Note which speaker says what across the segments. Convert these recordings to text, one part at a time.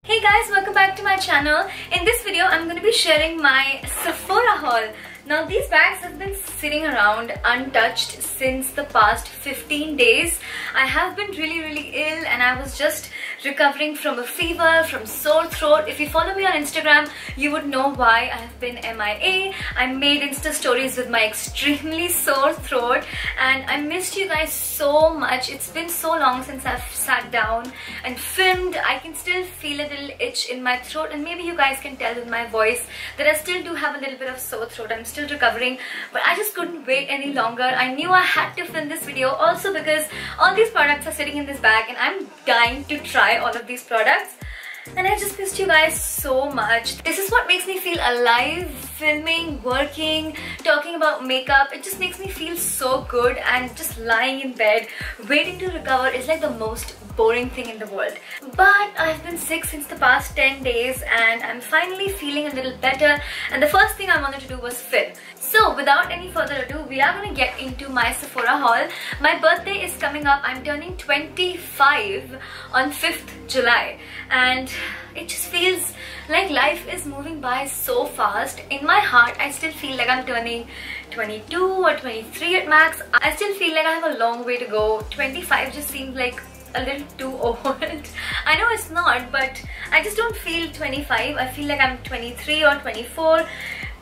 Speaker 1: Hey guys, welcome back to my channel. In this video, I'm going to be sharing my Sephora haul. Now these bags have been sitting around untouched since the past 15 days. I have been really ill and I was just recovering from a fever, from sore throat. If you follow me on Instagram, you would know why I have been MIA. I made Insta stories with my extremely sore throat and I missed you guys so much. It's been so long since I've sat down and filmed. I can still feel a little itch in my throat and maybe you guys can tell with my voice that I still do have a little bit of sore throat. I'm still recovering, but I just couldn't wait any longer. I knew I had to film this video also because all these products are sitting in this bag and I'm dying to try all of these products. And I just missed you guys so much. This is what makes me feel alive. Filming, working, talking about makeup, it just makes me feel so good, and just lying in bed waiting to recover is like the most boring thing in the world. But I've been sick since the past 10 days and I'm finally feeling a little better, and the first thing I wanted to do was film. So without any further ado, we are going to get into my Sephora haul. My birthday is coming up. I'm turning 25 on 5th July and it just feels like life is moving by so fast. In my heart, I still feel like I'm turning 22 or 23 at max. I still feel like I have a long way to go. 25 just seems like a little too old. I know it's not, but I just don't feel 25. I feel like I'm 23 or 24.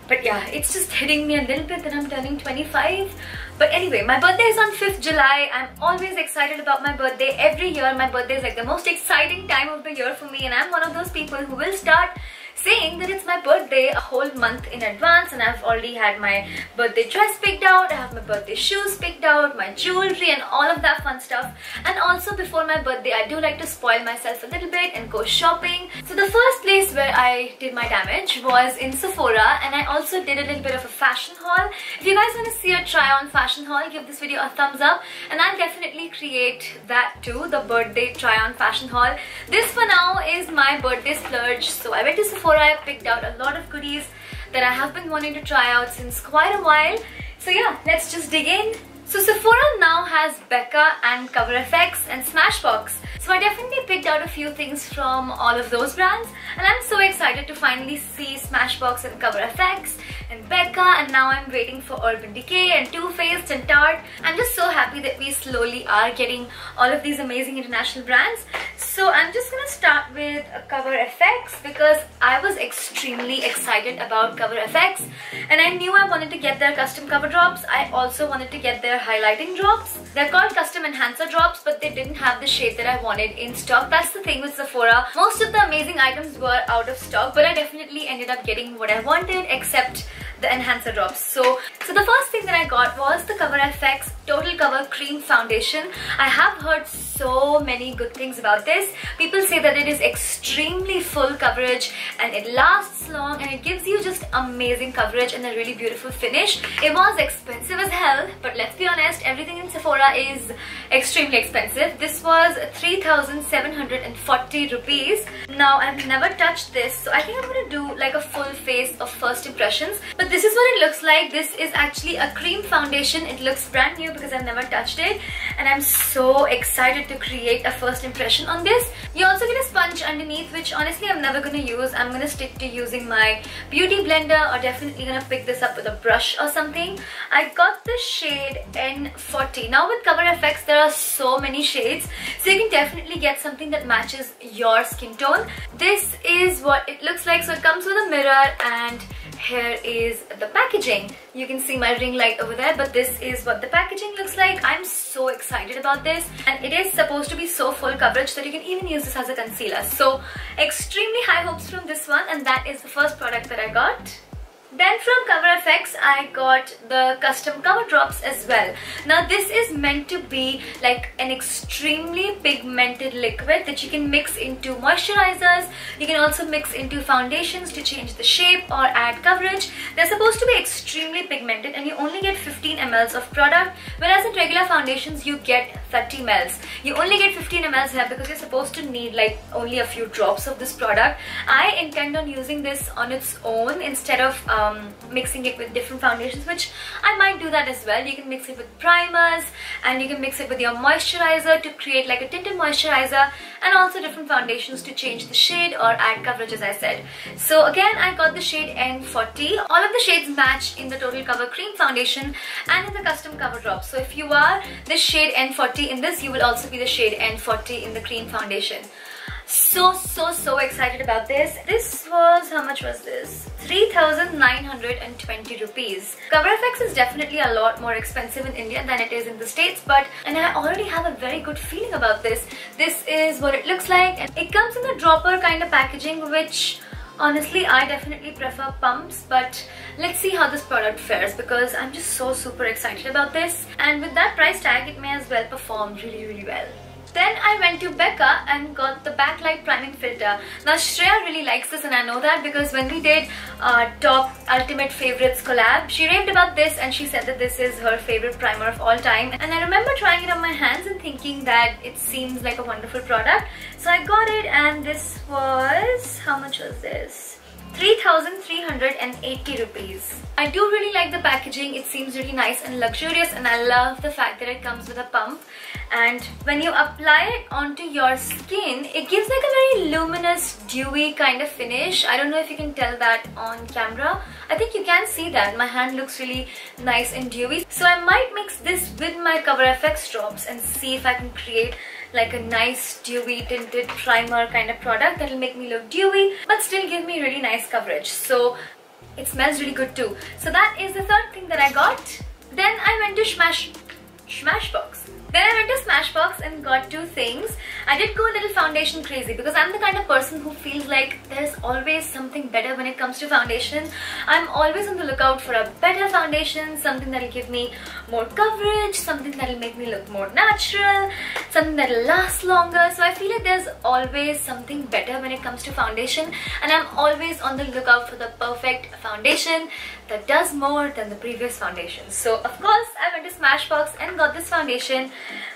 Speaker 1: But yeah, it's just hitting me a little bit that I'm turning 25. But anyway, my birthday is on 5th July. I'm always excited about my birthday. Every year, my birthday is like the most exciting time of the year for me. And I'm one of those people who will start saying that it's my birthday a whole month in advance, and I've already had my birthday dress picked out, I have my birthday shoes picked out, my jewelry and all of that fun stuff. And also before my birthday, I do like to spoil myself a little bit and go shopping. So the first place where I did my damage was in Sephora, and I also did a little bit of a fashion haul. If you guys want to see a try on fashion haul, give this video a thumbs up and I'll definitely create that too, the birthday try on fashion haul. This for now is my birthday splurge. So I went to Sephora, I picked out a lot of goodies that I have been wanting to try out since quite a while. So yeah, let's just dig in. So Sephora now has Becca and Cover FX and Smashbox. So I definitely picked out a few things from all of those brands, and I'm so excited to finally see Smashbox and Cover FX and Becca, and now I'm waiting for Urban Decay and Too Faced and Tarte. I'm just so happy that we slowly are getting all of these amazing international brands. So I'm just gonna start with Cover FX because I was extremely excited about Cover FX and I knew I wanted to get their custom cover drops. I also wanted to get their highlighting drops. They're called custom enhancer drops, but they didn't have the shade that I wanted in stock. That's the thing with Sephora. Most of the amazing items were out of stock, but I definitely ended up getting what I wanted except the enhancer drops. So the first thing that I got was the Cover FX Total Cover Cream Foundation. I have heard so many good things about this. People say that it is extremely full coverage and it lasts long and it gives you just amazing coverage and a really beautiful finish. It was expensive as hell, but let's be honest, everything in Sephora is extremely expensive. This was 3,740 rupees. Now I've never touched this, so I think I'm gonna do like a full face of first impressions. But this is what it looks like. This is actually a cream foundation. It looks brand new because I've never touched it, and I'm so excited to create a first impression on this. You also get a sponge underneath, which honestly I'm never gonna use. I'm gonna stick to using my beauty blender, or definitely gonna pick this up with a brush or something. I got the shade N40. Now with Cover FX there are so many shades, so you can definitely get something that matches your skin tone. This is what it looks like. So it comes with a mirror, and here is the packaging. You can see my ring light over there, but this is what the packaging looks like. I'm so excited about this, and it is supposed to be so full coverage that you can even use this as a concealer. So extremely high hopes from this one, and that is the first product that I got. Then from Cover FX, I got the custom cover drops as well. Now this is meant to be like an extremely pigmented liquid that you can mix into moisturizers. You can also mix into foundations to change the shape or add coverage. They're supposed to be extremely pigmented, and you only get 15 ml of product, whereas in regular foundations you get 30 ml. You only get 15 ml here because you're supposed to need like only a few drops of this product. I intend on using this on its own instead of mixing it with different foundations, which I might do that as well. You can mix it with primers and you can mix it with your moisturizer to create like a tinted moisturizer, and also different foundations to change the shade or add coverage, as I said. So again, I got the shade N40. All of the shades match in the Total Cover Cream Foundation and in the Custom Cover Drop. So if you are the shade N40 in this, you will also be the shade N40 in the cream foundation. So excited about this. This was, how much was this? 3,920 rupees. Cover FX is definitely a lot more expensive in India than it is in the States, and I already have a very good feeling about this. This is what it looks like, and it comes in a dropper kind of packaging, which honestly I definitely prefer pumps, but let's see how this product fares because I'm just so super excited about this, and with that price tag it may as well perform really well. Then I went to Becca and got the Backlight Priming Filter. Now Shreya really likes this, and I know that because when we did Top Ultimate Favorites collab, she raved about this and she said that this is her favorite primer of all time. And I remember trying it on my hands and thinking that it seems like a wonderful product. So I got it, and this was, how much was this? 3,380 rupees. I do really like the packaging. It seems really nice and luxurious, and I love the fact that it comes with a pump, and when you apply it onto your skin, it gives like a very luminous, dewy kind of finish. I don't know if you can tell that on camera. I think you can see that. My hand looks really nice and dewy. So I might mix this with my Cover FX drops and see if I can create like a nice dewy tinted primer kind of product that will make me look dewy but still give me really nice coverage. So it smells really good too. So that is the third thing that I got. Then I went to Smashbox. Then I went to Smashbox and got two things. I did go a little foundation crazy because I'm the kind of person who feels like there's always something better when it comes to foundation. I'm always on the lookout for a better foundation, something that'll give me more coverage, something that'll make me look more natural, something that'll last longer. So I feel like there's always something better when it comes to foundation, and I'm always on the lookout for the perfect foundation that does more than the previous foundation. So of course I went to Smashbox and got this foundation.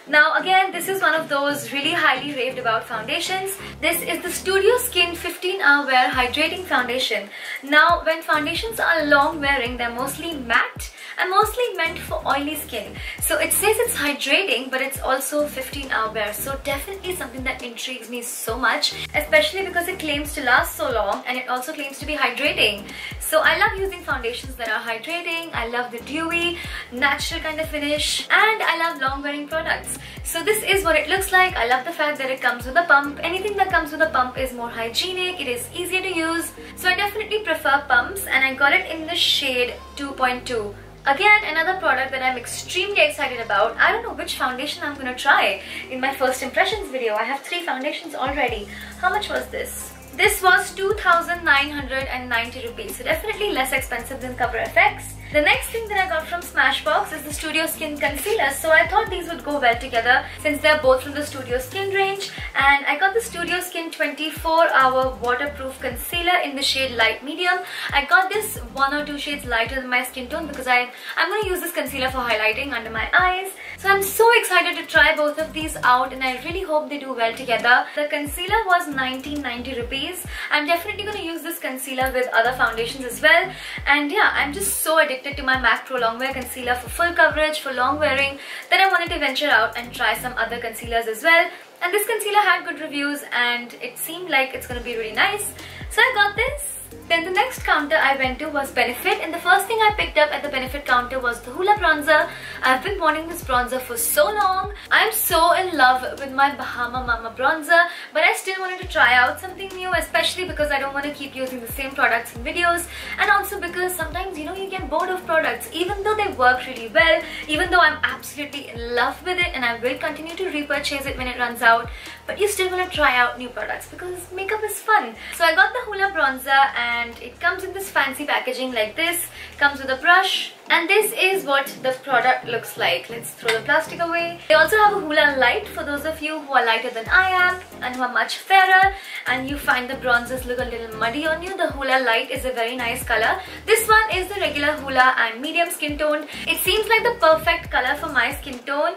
Speaker 1: Now again, this is one of those really highly raved about foundations. This is the Studio Skin 15-Hour Wear Hydrating Foundation. Now when foundations are long wearing, they're mostly matte and mostly meant for oily skin. So it says it's hydrating, but it's also 15-hour wear. So definitely something that intrigues me so much, especially because it claims to last so long and it also claims to be hydrating. So I love using foundations that are hydrating. I love the dewy, natural kind of finish, and I love long wearing products. So this is what it looks like. I love the fact that it comes with a pump. Anything that comes with a pump is more hygienic, it is easier to use. So I definitely prefer pumps, and I got it in the shade 2.2. Again, another product that I'm extremely excited about. I don't know which foundation I'm gonna try in my first impressions video. I have 3 foundations already. How much was this? This was 2,990 rupees, so definitely less expensive than Cover FX. The next thing that I got from Smashbox is the Studio Skin Concealer. So I thought these would go well together since they're both from the Studio Skin range. And I got the Studio Skin 24-Hour Waterproof Concealer in the shade Light Medium. I got this 1 or 2 shades lighter than my skin tone because I'm going to use this concealer for highlighting under my eyes. So I'm so excited to try both of these out, and I really hope they do well together. The concealer was 1990 rupees. I'm definitely going to use this concealer with other foundations as well. And yeah, I'm just so addicted to my MAC Pro Long Wear Concealer for full coverage, for long wearing, that I wanted to venture out and try some other concealers as well. And this concealer had good reviews and it seemed like it's going to be really nice. So I got this. Then the next counter I went to was Benefit, and the first thing I picked up at the Benefit counter was the Hoola bronzer. I've been wanting this bronzer for so long. I'm so in love with my Bahama Mama bronzer, but I still wanted to try out something new, especially because I don't want to keep using the same products in videos, and also because sometimes, you know, you get bored of products even though they work really well, even though I'm absolutely in love with it and I will continue to repurchase it when it runs out, but you still want to try out new products because makeup is fun. So I got the Hoola bronzer, and it comes in this fancy packaging like this. Comes with a brush, and this is what the product looks like. Let's throw the plastic away. They also have a Hoola Light for those of you who are lighter than I am and who are much fairer and you find the bronzers look a little muddy on you. The Hoola Light is a very nice color. This one is the regular Hoola and medium skin toned. It seems like the perfect color for my skin tone.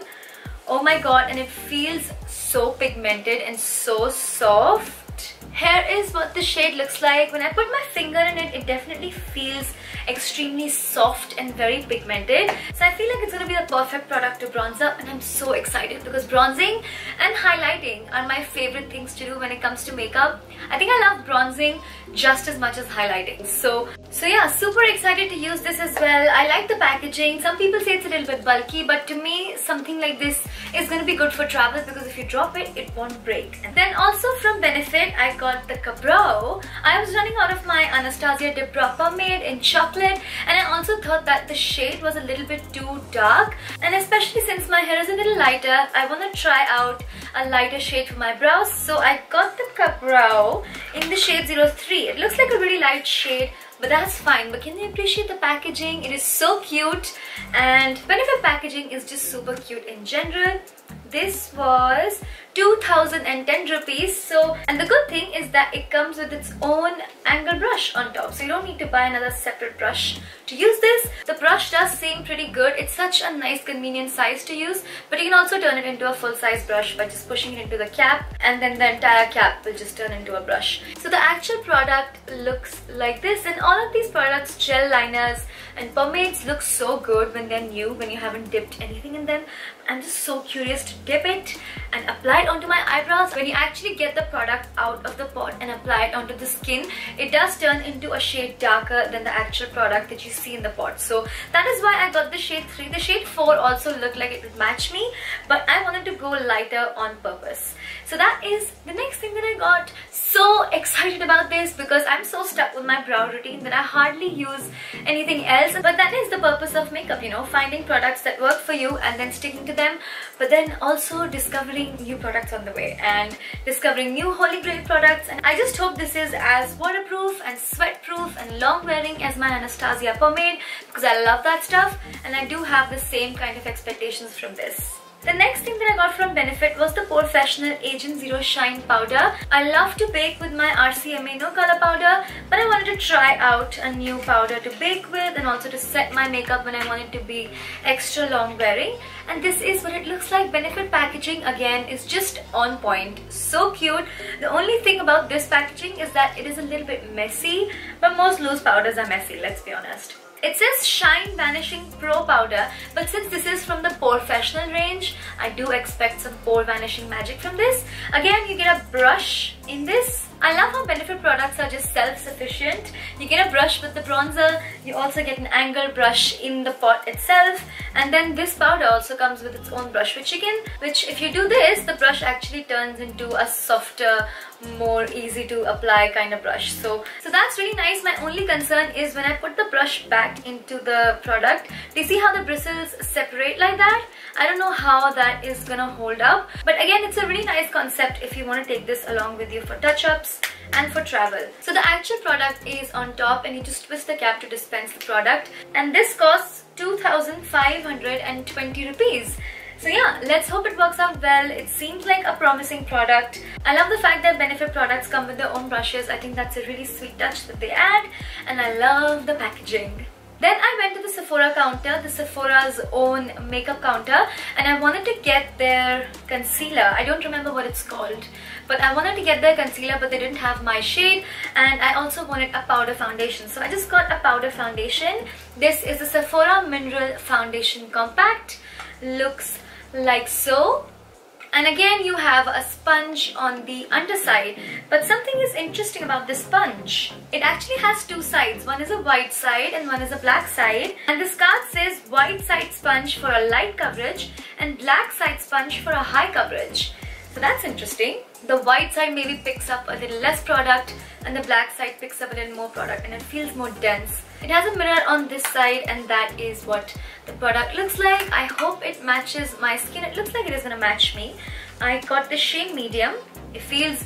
Speaker 1: Oh my god, and it feels so pigmented and so soft. Here is what the shade looks like. When I put my finger in it, it definitely feels extremely soft and very pigmented. So I feel like it's going to be the perfect product to bronze up, and I'm so excited because bronzing and highlighting are my favorite things to do when it comes to makeup. I think I love bronzing just as much as highlighting. So yeah, super excited to use this as well. I like the packaging. Some people say it's a little bit bulky, but to me, something like this is going to be good for travel because if you drop it, it won't break. And then also from Benefit, I got the Ka-Brow. I was running out of my Anastasia Dip Brow Pomade in chocolate, and I also thought that the shade was a little bit too dark, and especially since my hair is a little lighter, I want to try out a lighter shade for my brows. So I got the Ka-Brow in the shade 03. It looks like a really light shade, but that's fine. But can you appreciate the packaging? It is so cute, and Benefit packaging is just super cute in general. This was 2010 rupees. So, and the good thing is that it comes with its own angle brush on top, so you don't need to buy another separate brush to use this. The brush does seem pretty good. It's such a nice convenient size to use, but you can also turn it into a full-size brush by just pushing it into the cap, and then the entire cap will just turn into a brush. So the actual product looks like this, and all of these products, gel liners and pomades, look so good when they're new, when you haven't dipped anything in them. I'm just so curious to dip it and apply it onto my eyebrows. When you actually get the product out of the pot and apply it onto the skin, it does turn into a shade darker than the actual product that you see in the pot. So that is why I got the shade 3. The shade 4 also looked like it would match me, but I wanted to go lighter on purpose. So that is the next thing that I got. So excited about this because I'm so stuck with my brow routine that I hardly use anything else. But that is the purpose of makeup, you know, finding products that work for you and then sticking to them, but then also discovering new products on the way and discovering new holy grail products. And I just hope this is as waterproof and sweat proof and long wearing as my Anastasia pomade, because I love that stuff and I do have the same kind of expectations from this. The next thing that I got from Benefit was the Porefessional Agent Zero Shine Powder. I love to bake with my RCMA No Color Powder, but I wanted to try out a new powder to bake with and also to set my makeup when I want it to be extra long wearing. And this is what it looks like. Benefit packaging again is just on point. So cute. The only thing about this packaging is that it is a little bit messy, but most loose powders are messy, let's be honest. It says Shine Vanishing Pro Powder, but since this is from the Porefessional range, I do expect some pore vanishing magic from this. Again, you get a brush in this. I love how Benefit products are just self-sufficient. You get a brush with the bronzer, you also get an angle brush in the pot itself, and then this powder also comes with its own brush, which if you do this, the brush actually turns into a softer, more easy to apply kind of brush. So that's really nice. My only concern is when I put the brush back into the product, do you see how the bristles separate like that? I don't know how that is gonna hold up, but again, it's a really nice concept if you want to take this along with you for touch-ups and for travel. So the actual product is on top and you just twist the cap to dispense the product, and this costs 2,520 rupees. So yeah, let's hope it works out well. It seems like a promising product. I love the fact that Benefit products come with their own brushes. I think that's a really sweet touch that they add, and I love the packaging. Then I went to the Sephora counter, the Sephora's own makeup counter, and I wanted to get their concealer. I don't remember what it's called, but I wanted to get their concealer, but they didn't have my shade, and I also wanted a powder foundation. So I just got a powder foundation. This is the Sephora Mineral Foundation Compact. Looks like so. And again, you have a sponge on the underside, but something is interesting about this sponge. It actually has two sides. One is a white side and one is a black side. And this card says white side sponge for a light coverage and black side sponge for a high coverage. So that's interesting. The white side maybe picks up a little less product and the black side picks up a little more product, and it feels more dense. It has a mirror on this side, and that is what the product looks like. I hope it matches my skin. It looks like it is going to match me. I got the shade medium. It feels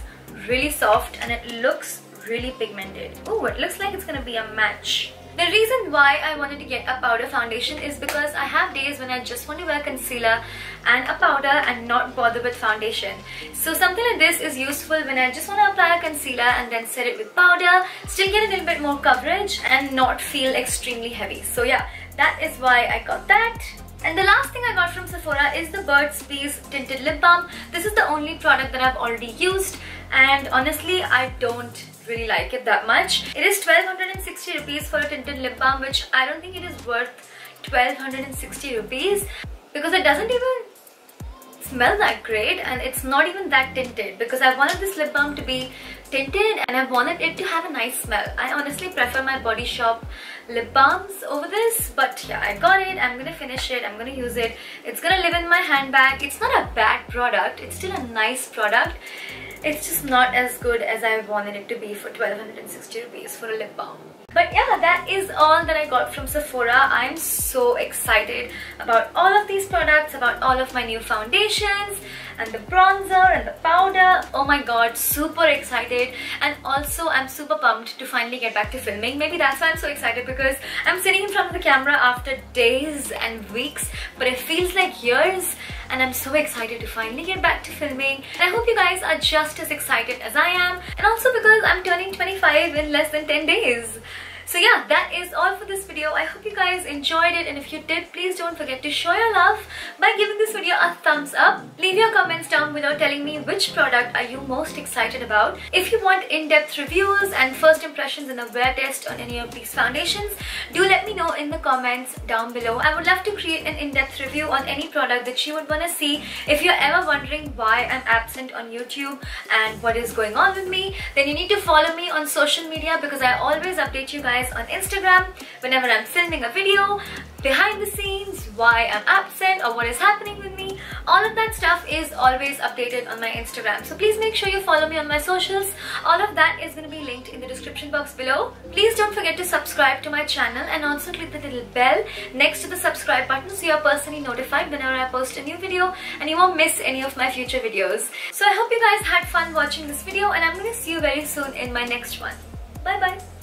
Speaker 1: really soft and it looks really pigmented. Oh, it looks like it's going to be a match. The reason why I wanted to get a powder foundation is because I have days when I just want to wear concealer and a powder and not bother with foundation. So something like this is useful when I just want to apply a concealer and then set it with powder, still get a little bit more coverage and not feel extremely heavy. So yeah, that is why I got that. And the last thing I got from Sephora is the Burt's Bees Tinted Lip Balm. This is the only product that I've already used, and honestly I don't really like it that much. It is 1260 rupees for a tinted lip balm, which I don't think it is worth 1260 rupees because it doesn't even smell that great and it's not even that tinted, because I wanted this lip balm to be tinted and I wanted it to have a nice smell. I honestly prefer my Body Shop lip balms over this, but yeah, I got it. I'm gonna finish it, I'm gonna use it. It's gonna live in my handbag. It's not a bad product, it's still a nice product. It's just not as good as I wanted it to be for 1260 rupees for a lip balm. But yeah, that is all that I got from Sephora. I'm so excited about all of these products, about all of my new foundations and the bronzer and the powder. Oh my god, super excited. And also I'm super pumped to finally get back to filming. Maybe that's why I'm so excited, because I'm sitting in front of the camera after days and weeks, but it feels like years. And I'm so excited to finally get back to filming. And I hope you guys are just as excited as I am. And also because I'm turning 25 in less than 10 days. So yeah, that is all for this video. I hope you guys enjoyed it, and if you did, please don't forget to show your love by giving this video a thumbs up. Leave your comments down below telling me which product are you most excited about. If you want in-depth reviews and first impressions and a wear test on any of these foundations, do let me know in the comments down below. I would love to create an in-depth review on any product that you would want to see. If you're ever wondering why I'm absent on YouTube and what is going on with me, then you need to follow me on social media, because I always update you guys on Instagram whenever I'm filming a video, behind the scenes, why I'm absent or what is happening with me. All of that stuff is always updated on my Instagram, so please make sure you follow me on my socials. All of that is going to be linked in the description box below. Please don't forget to subscribe to my channel and also click the little bell next to the subscribe button so you're personally notified whenever I post a new video and you won't miss any of my future videos. So I hope you guys had fun watching this video, and I'm going to see you very soon in my next one. Bye bye.